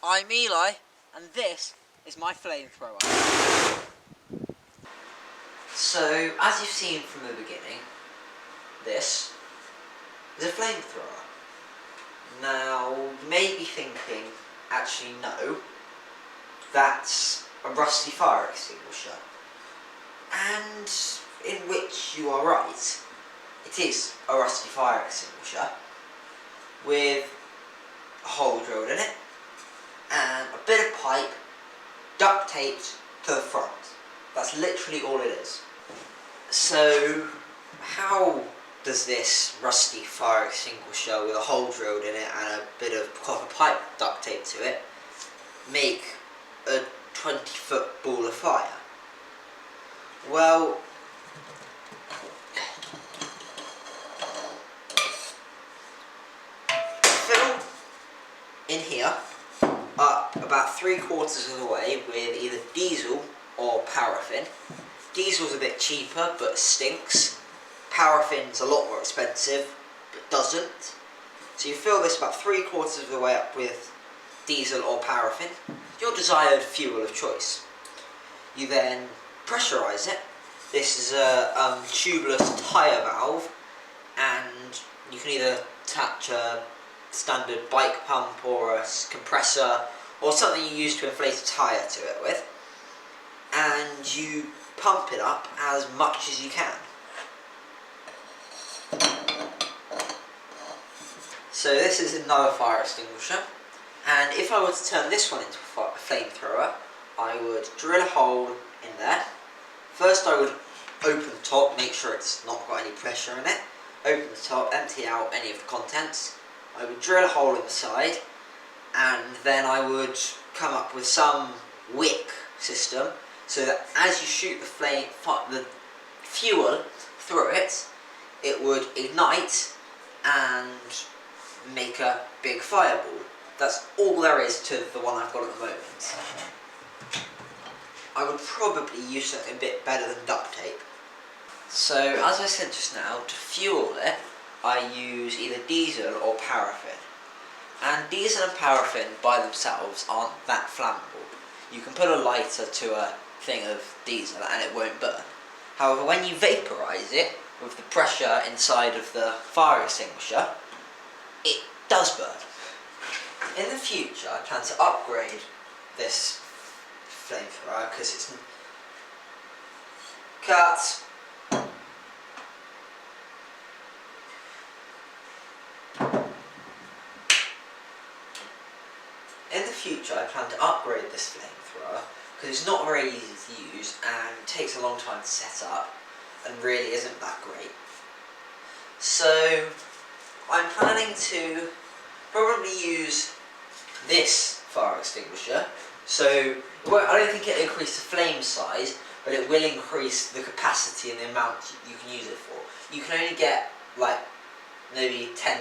I'm Eli, and this is my flamethrower. So, as you've seen from the beginning, this is a flamethrower. Now, you may be thinking, actually no, that's a rusty fire extinguisher. And in which you are right. It is a rusty fire extinguisher with a hole drilled in it and a bit of pipe duct taped to the front. That's literally all it is. So, how does this rusty fire extinguisher with a hole drilled in it and a bit of copper pipe duct taped to it make a 20-foot ball of fire? Well, fill in here up about 3/4 of the way with either diesel or paraffin. Diesel's a bit cheaper but stinks. Paraffin's a lot more expensive but doesn't. So you fill this about 3/4 of the way up with diesel or paraffin, your desired fuel of choice. You then pressurise it. This is a tubeless tyre valve, and you can either attach a standard bike pump or a compressor or something you use to inflate a tyre to it with, and you pump it up as much as you can. So this is another fire extinguisher, and if I were to turn this one into a flamethrower, I would drill a hole in there. First I would open the top, make sure it's not got any pressure in it. Open the top, empty out any of the contents. I would drill a hole in the side, and then I would come up with some wick system so that as you shoot the fuel through it, it would ignite and make a big fireball. That's all there is to the one I've got at the moment. I would probably use something a bit better than duct tape. So, as I said just now, to fuel it, I use either diesel or paraffin. And diesel and paraffin by themselves aren't that flammable. You can put a lighter to a thing of diesel and it won't burn. However, when you vaporise it with the pressure inside of the fire extinguisher, it does burn. In the future, I plan to upgrade this flamethrower because it's cut. In the future, I plan to upgrade this flamethrower because it's not very easy to use and takes a long time to set up and really isn't that great. So I'm planning to probably use this fire extinguisher. So I don't think it'll increase the flame size, but it will increase the capacity and the amount you can use it for. You can only get like maybe 10,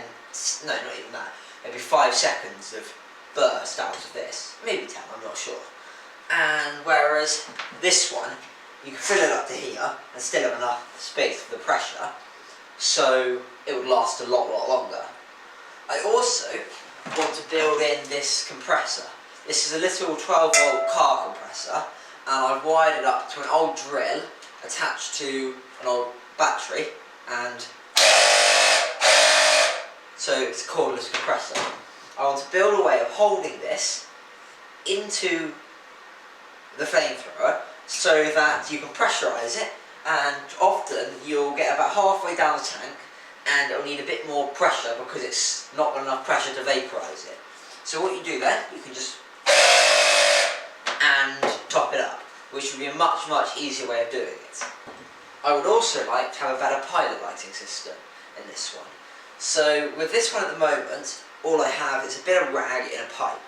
no, not even that, maybe 5 seconds of burst out of this. Maybe 10, I'm not sure. And whereas this one, you can fill it up to here and still have enough space for the pressure, so it would last a lot longer. I also want to build in this compressor. This is a little 12-volt car compressor, and I've wired it up to an old drill attached to an old battery, and so it's a cordless compressor. I want to build a way of holding this into the flamethrower so that you can pressurise it, and often you'll get about halfway down the tank and it'll need a bit more pressure because it's not got enough pressure to vaporise it. So what you do then, you can just and top it up, which would be a much easier way of doing it. I would also like to have a better pilot lighting system in this one. So with this one at the moment, all I have is a bit of rag in a pipe,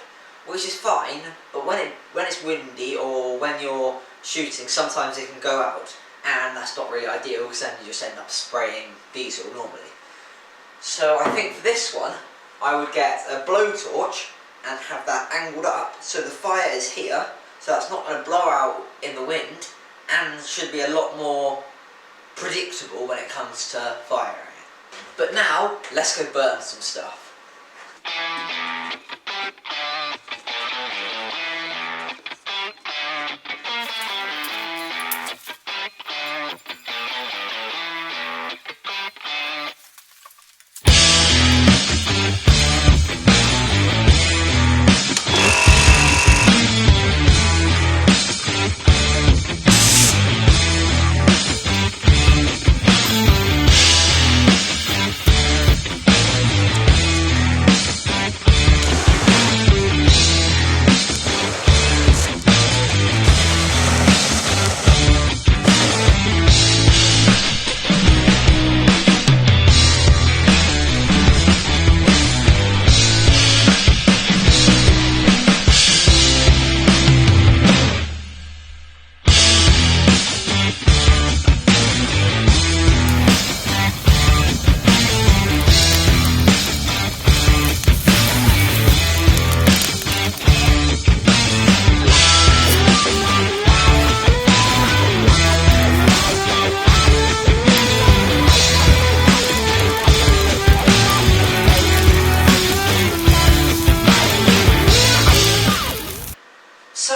which is fine, but when it's windy or when you're shooting, sometimes it can go out, and that's not really ideal because then you just end up spraying diesel normally. So I think for this one, I would get a blowtorch and have that angled up so the fire is here, so that's not going to blow out in the wind, and should be a lot more predictable when it comes to firing it. But now, let's go burn some stuff.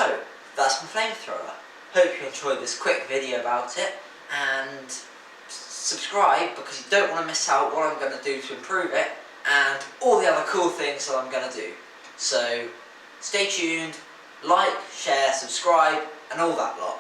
So, that's my flamethrower. Hope you enjoyed this quick video about it, and subscribe because you don't want to miss out what I'm going to do to improve it and all the other cool things that I'm going to do. So stay tuned, like, share, subscribe and all that lot.